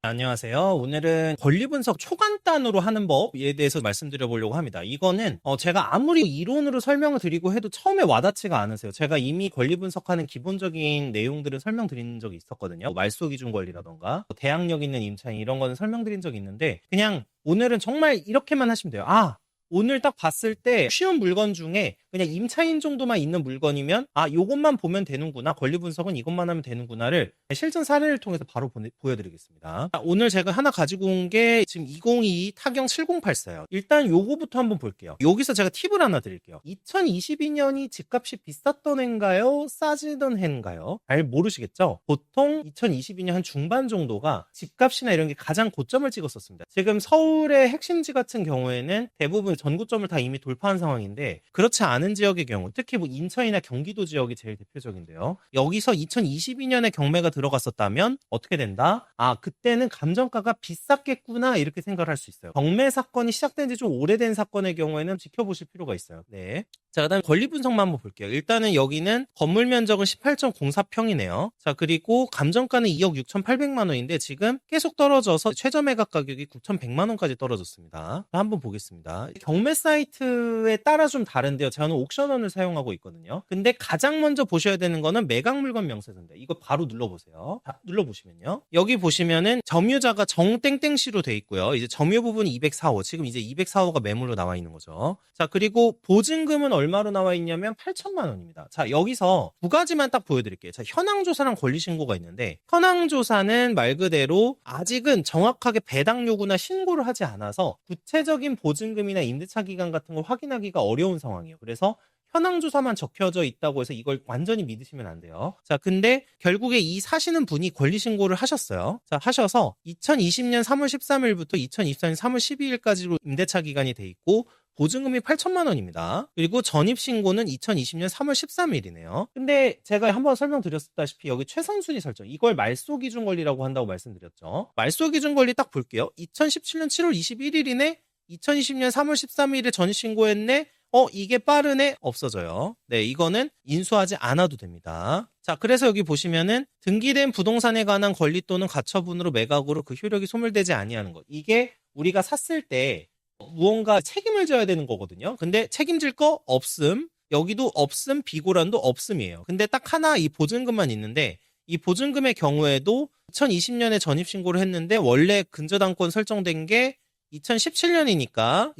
안녕하세요. 오늘은 권리 분석 초간단으로 하는 법에 대해서 말씀드려 보려고 합니다. 이거는 제가 아무리 이론으로 설명을 드리고 해도 처음에 와닿지가 않으세요. 제가 이미 권리 분석하는 기본적인 내용들을 설명드린 적이 있었거든요. 말소 기준 권리라던가 대항력 있는 임차인 이런 거는 설명드린 적이 있는데 그냥 오늘은 정말 이렇게만 하시면 돼요. 오늘 딱 봤을 때 쉬운 물건 중에 그냥 임차인 정도만 있는 물건이면 요것만 보면 되는구나, 권리 분석은 이것만 하면 되는구나를 실전 사례를 통해서 바로 보여드리겠습니다. 오늘 제가 하나 가지고 온 게 지금 2022 타경 7084예요. 일단 요거부터 한번 볼게요. 여기서 제가 팁을 하나 드릴게요. 2022년이 집값이 비쌌던 해인가요? 싸지던 해인가요? 잘 모르시겠죠? 보통 2022년 한 중반 정도가 집값이나 이런 게 가장 고점을 찍었었습니다. 지금 서울의 핵심지 같은 경우에는 대부분 전고점을 다 이미 돌파한 상황인데, 그렇지 않은 지역의 경우, 특히 뭐 인천이나 경기도 지역이 제일 대표적인데요. 여기서 2022년에 경매가 들어갔었다면 어떻게 된다? 그때는 감정가가 비쌌겠구나, 이렇게 생각을 할 수 있어요. 경매 사건이 시작된 지 좀 오래된 사건의 경우에는 지켜보실 필요가 있어요. 네. 자, 그다음 권리 분석만 한번 볼게요. 일단은 여기는 건물 면적은 18.04평이네요. 자, 그리고 감정가는 2억 6,800만 원인데 지금 계속 떨어져서 최저 매각 가격이 9,100만 원까지 떨어졌습니다. 한번 보겠습니다. 경매 사이트에 따라 좀 다른데요. 저는 옥션원을 사용하고 있거든요. 근데 가장 먼저 보셔야 되는 거는 매각 물건 명세서인데, 이거 바로 눌러보세요. 눌러보시면요. 여기 보시면은 점유자가 정땡땡씨로 돼 있고요. 이제 점유 부분이 204호. 지금 이제 204호가 매물로 나와 있는 거죠. 자, 그리고 보증금은 얼마로 나와 있냐면 8천만 원입니다. 자, 여기서 두 가지만 딱 보여드릴게요. 자, 현황조사랑 권리신고가 있는데, 현황조사는 말 그대로 아직은 정확하게 배당 요구나 신고를 하지 않아서 구체적인 보증금이나 임대차 기간 같은 걸 확인하기가 어려운 상황이에요. 그래서 현황조사만 적혀져 있다고 해서 이걸 완전히 믿으시면 안 돼요. 자, 근데 결국에 이 사시는 분이 권리신고를 하셨어요. 자, 하셔서 2020년 3월 13일부터 2024년 3월 12일까지로 임대차 기간이 돼 있고 보증금이 8천만 원입니다. 그리고 전입신고는 2020년 3월 13일이네요. 근데 제가 한번 설명드렸다시피 여기 최선순위 설정, 이걸 말소 기준 권리라고 한다고 말씀드렸죠. 말소 기준 권리 딱 볼게요. 2017년 7월 21일이네? 2020년 3월 13일에 전입신고했네? 이게 빠르네? 없어져요. 네, 이거는 인수하지 않아도 됩니다. 자, 그래서 여기 보시면은 등기된 부동산에 관한 권리 또는 가처분으로 매각으로 그 효력이 소멸되지 아니하는 것. 이게 우리가 샀을 때 무언가 책임을 져야 되는 거거든요. 근데 책임질 거 없음, 여기도 없음, 비고란도 없음이에요. 근데 딱 하나 이 보증금만 있는데, 이 보증금의 경우에도 2020년에 전입신고를 했는데 원래 근저당권 설정된 게 2017년이니까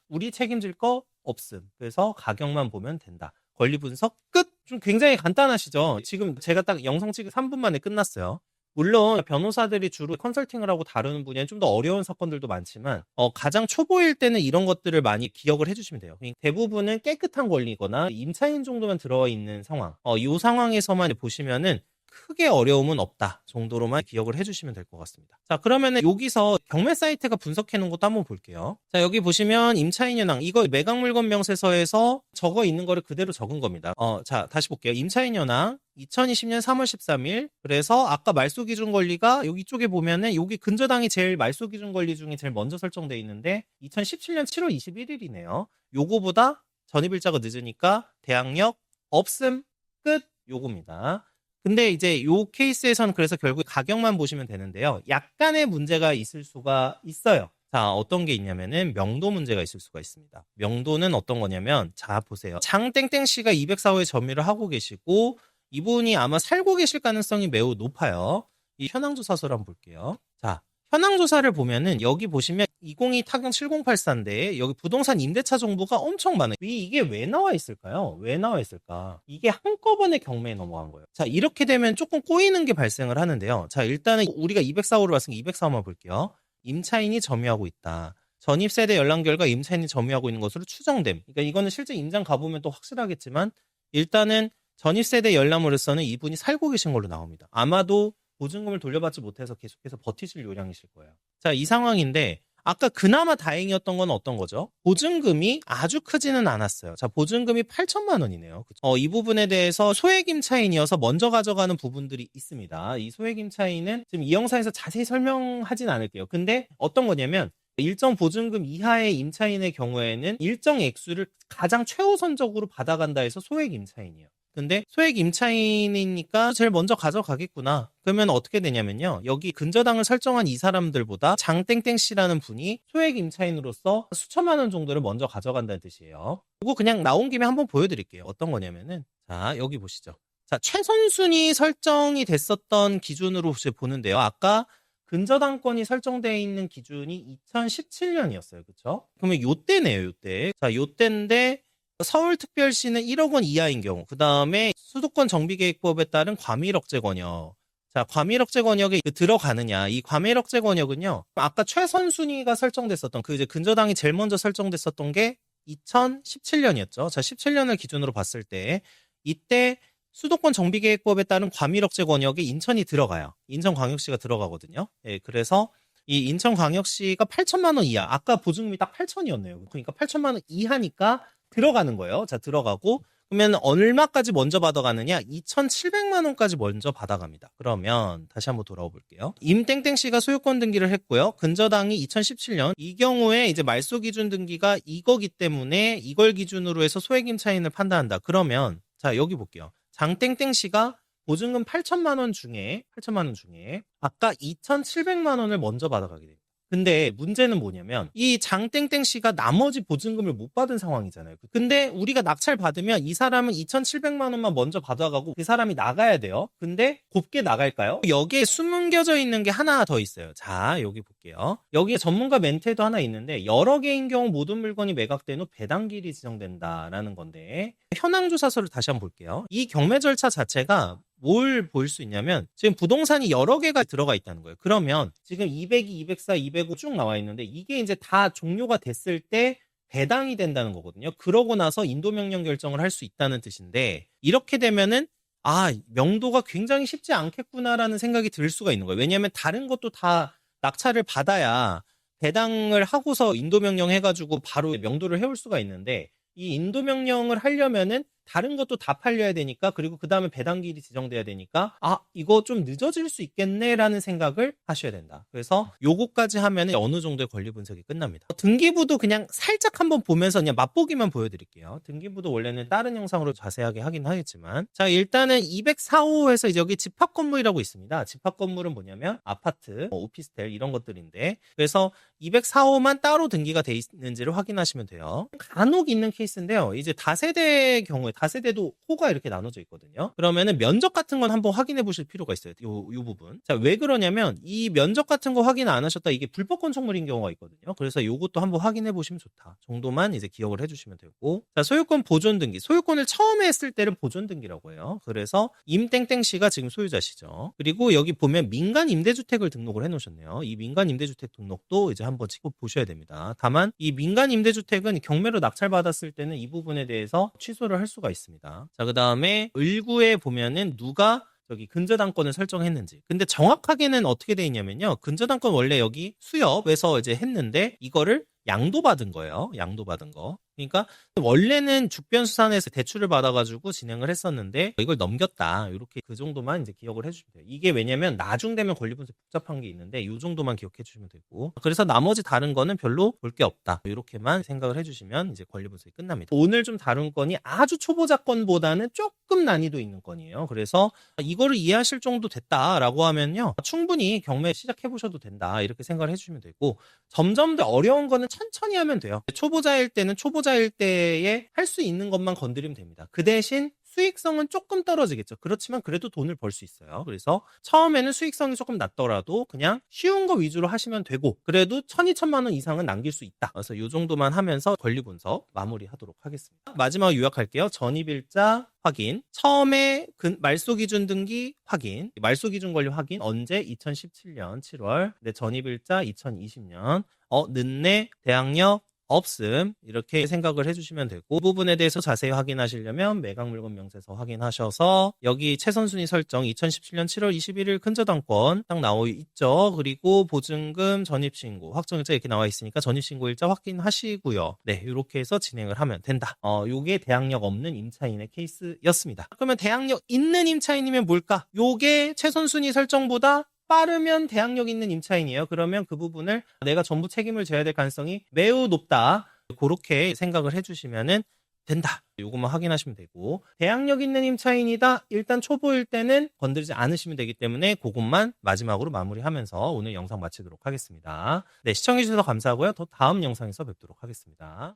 우리 책임질 거 없음. 그래서 가격만 보면 된다. 권리 분석 끝! 좀 굉장히 간단하시죠? 지금 제가 딱 영상 찍은 3분 만에 끝났어요. 물론 변호사들이 주로 컨설팅을 하고 다루는 분야는 좀 더 어려운 사건들도 많지만 가장 초보일 때는 이런 것들을 많이 기억을 해주시면 돼요. 대부분은 깨끗한 권리거나 임차인 정도만 들어와 있는 상황, 이 상황에서만 보시면은 크게 어려움은 없다 정도로만 기억을 해주시면 될 것 같습니다. 자, 그러면은 여기서 경매 사이트가 분석해 놓은 것도 한번 볼게요. 자, 여기 보시면 임차인 현황, 이거 매각 물건 명세서에서 적어 있는 거를 그대로 적은 겁니다. 자, 다시 볼게요. 임차인 현황 2020년 3월 13일. 그래서 아까 말소 기준 권리가 여기 쪽에 보면은 여기 근저당이 제일 말소 기준 권리 중에 제일 먼저 설정돼 있는데 2017년 7월 21일이네요. 요거보다 전입일자가 늦으니까 대항력 없음 끝, 요겁니다. 근데 이제 요 케이스에서는 그래서 결국 가격만 보시면 되는데요. 약간의 문제가 있을 수가 있어요. 자, 어떤 게 있냐면은 명도 문제가 있을 수가 있습니다. 명도는 어떤 거냐면, 자, 보세요. 장땡땡씨가 204호에 점유를 하고 계시고 이분이 아마 살고 계실 가능성이 매우 높아요. 이 현황조사서를 한번 볼게요. 자, 현황조사를 보면은 여기 보시면 2022 타경 7084인데 여기 부동산 임대차 정보가 엄청 많아요. 이게 왜 나와 있을까요? 왜 나와 있을까? 이게 한꺼번에 경매에 넘어간 거예요. 자, 이렇게 되면 조금 꼬이는 게 발생을 하는데요. 자, 일단은 우리가 204호를 봤으니까 204호만 볼게요. 임차인이 점유하고 있다. 전입세대 연락 결과 임차인이 점유하고 있는 것으로 추정됨. 그러니까 이거는 실제 임장 가보면 또 확실하겠지만 일단은 전입세대 열람으로서는 이분이 살고 계신 걸로 나옵니다. 아마도 보증금을 돌려받지 못해서 계속해서 버티실 요량이실 거예요. 자, 이 상황인데 아까 그나마 다행이었던 건 어떤 거죠? 보증금이 아주 크지는 않았어요. 자, 보증금이 8천만 원이네요. 이 부분에 대해서 소액 임차인이어서 먼저 가져가는 부분들이 있습니다. 이 소액 임차인은 지금 이 영상에서 자세히 설명하진 않을게요. 근데 어떤 거냐면 일정 보증금 이하의 임차인의 경우에는 일정 액수를 가장 최우선적으로 받아간다 해서 소액 임차인이에요. 근데 소액 임차인이니까 제일 먼저 가져가겠구나. 그러면 어떻게 되냐면요. 여기 근저당을 설정한 이 사람들보다 장땡땡 씨라는 분이 소액 임차인으로서 수천만 원 정도를 먼저 가져간다는 뜻이에요. 이거 그냥 나온 김에 한번 보여드릴게요. 어떤 거냐면은 자, 여기 보시죠. 자, 최선순위 설정이 됐었던 기준으로 보는데요. 아까 근저당권이 설정되어 있는 기준이 2017년이었어요. 그쵸? 그러면 요때네요, 요때. 자, 요때인데 서울특별시는 1억 원 이하인 경우, 그 다음에 수도권 정비계획법에 따른 과밀억제 권역. 자, 과밀억제 권역에 들어가느냐. 이 과밀억제 권역은요, 아까 최선순위가 설정됐었던, 그 이제 근저당이 제일 먼저 설정됐었던 게 2017년이었죠. 자, 17년을 기준으로 봤을 때, 이때 수도권 정비계획법에 따른 과밀억제 권역에 인천이 들어가요. 인천광역시가 들어가거든요. 예, 그래서 이 인천광역시가 8천만 원 이하, 아까 보증금이 딱 8천이었네요. 그러니까 8천만 원 이하니까 들어가는 거예요. 자, 들어가고 그러면 얼마까지 먼저 받아가느냐? 2,700만 원까지 먼저 받아갑니다. 그러면 다시 한번 돌아와 볼게요. 임땡땡 씨가 소유권 등기를 했고요. 근저당이 2017년. 이 경우에 이제 말소 기준 등기가 이거기 때문에 이걸 기준으로 해서 소액 임차인을 판단한다. 그러면 자, 여기 볼게요. 장땡땡 씨가 보증금 8천만 원 중에 아까 2,700만 원을 먼저 받아가게 됩니다. 근데 문제는 뭐냐면 이 장땡땡 씨가 나머지 보증금을 못 받은 상황이잖아요. 근데 우리가 낙찰 받으면 이 사람은 2,700만 원만 먼저 받아가고 그 사람이 나가야 돼요. 근데 곱게 나갈까요? 여기에 숨겨져 있는 게 하나 더 있어요. 자, 여기 볼게요. 여기에 전문가 멘트도 하나 있는데 여러 개인 경우 모든 물건이 매각된 후 배당길이 지정된다라는 건데 현황조사서를 다시 한번 볼게요. 이 경매 절차 자체가 뭘 볼 수 있냐면 지금 부동산이 여러 개가 들어가 있다는 거예요. 그러면 지금 202, 204, 205 쭉 나와 있는데 이게 이제 다 종료가 됐을 때 배당이 된다는 거거든요. 그러고 나서 인도명령 결정을 할 수 있다는 뜻인데 이렇게 되면은 아, 명도가 굉장히 쉽지 않겠구나라는 생각이 들 수가 있는 거예요. 왜냐하면 다른 것도 다 낙찰을 받아야 배당을 하고서 인도명령 해가지고 바로 명도를 해올 수가 있는데 이 인도명령을 하려면은 다른 것도 다 팔려야 되니까 그리고 그 다음에 배당기일이 지정돼야 되니까 아, 이거 좀 늦어질 수 있겠네라는 생각을 하셔야 된다. 그래서 요거까지 하면 어느 정도의 권리 분석이 끝납니다. 등기부도 그냥 살짝 한번 보면서 그냥 맛보기만 보여드릴게요. 등기부도 원래는 다른 영상으로 자세하게 하긴 하겠지만 자, 일단은 204호에서 이제 여기 집합건물이라고 있습니다. 집합건물은 뭐냐면 아파트, 오피스텔 이런 것들인데 그래서 204호만 따로 등기가 돼 있는지를 확인하시면 돼요. 간혹 있는 케이스인데요. 이제 다세대 경우에 다세대도 호가 이렇게 나눠져 있거든요. 그러면은 면적 같은 건 한번 확인해 보실 필요가 있어요. 요 부분. 자, 왜 그러냐면 이 면적 같은 거 확인 안 하셨다 이게 불법 건축물인 경우가 있거든요. 그래서 요것도 한번 확인해 보시면 좋다. 정도만 이제 기억을 해 주시면 되고. 자, 소유권 보존 등기. 소유권을 처음에 했을 때를 보존 등기라고 해요. 그래서 임땡땡 씨가 지금 소유자시죠. 그리고 여기 보면 민간 임대주택을 등록을 해 놓으셨네요. 이 민간 임대주택 등록도 이제 한번 꼭 보셔야 됩니다. 다만 이 민간 임대주택은 경매로 낙찰받았을 때는 이 부분에 대해서 취소를 할 수가 있습니다. 자, 그 다음에 을구에 보면은 누가 저기 근저당권을 설정했는지. 근데 정확하게는 어떻게 돼 있냐면요. 근저당권 원래 여기 수협에서 이제 했는데 이거를 양도받은 거예요. 양도받은 거. 그러니까 원래는 죽변수산에서 대출을 받아가지고 진행을 했었는데 이걸 넘겼다. 이렇게 그 정도만 이제 기억을 해주시면 돼요. 이게 왜냐면 나중 되면 권리분석 복잡한 게 있는데 이 정도만 기억해 주시면 되고 그래서 나머지 다른 거는 별로 볼 게 없다. 이렇게만 생각을 해주시면 이제 권리분석이 끝납니다. 오늘 좀 다룬 건이 아주 초보자 건보다는 조금 난이도 있는 건이에요. 그래서 이거를 이해하실 정도 됐다라고 하면요. 충분히 경매 시작해 보셔도 된다. 이렇게 생각을 해주시면 되고 점점 더 어려운 거는 천천히 하면 돼요. 초보자일 때는 초보자일 때에 할 수 있는 것만 건드리면 됩니다. 그 대신 수익성은 조금 떨어지겠죠. 그렇지만 그래도 돈을 벌 수 있어요. 그래서 처음에는 수익성이 조금 낮더라도 그냥 쉬운 거 위주로 하시면 되고 그래도 1,200만 원 이상은 남길 수 있다. 그래서 이 정도만 하면서 권리 분석 마무리하도록 하겠습니다. 마지막으로 요약할게요. 전입일자 확인, 처음에 말소 기준 등기 확인, 말소 기준 권리 확인 언제? 2017년 7월, 네, 전입일자 2020년, 늦네, 대항력 없음 이렇게 생각을 해주시면 되고 그 부분에 대해서 자세히 확인하시려면 매각물건 명세서 확인하셔서 여기 최선순위 설정 2017년 7월 21일 근저당권 딱 나와 있죠. 그리고 보증금 전입신고 확정일자 이렇게 나와 있으니까 전입신고일자 확인하시고요. 네, 이렇게 해서 진행을 하면 된다. 요게 대항력 없는 임차인의 케이스였습니다. 그러면 대항력 있는 임차인이면 뭘까? 요게 최선순위 설정보다 빠르면 대항력 있는 임차인이에요. 그러면 그 부분을 내가 전부 책임을 져야 될 가능성이 매우 높다. 그렇게 생각을 해주시면은 된다. 요것만 확인하시면 되고, 대항력 있는 임차인이다. 일단 초보일 때는 건드리지 않으시면 되기 때문에 그것만 마지막으로 마무리하면서 오늘 영상 마치도록 하겠습니다. 네, 시청해주셔서 감사하고요. 더 다음 영상에서 뵙도록 하겠습니다.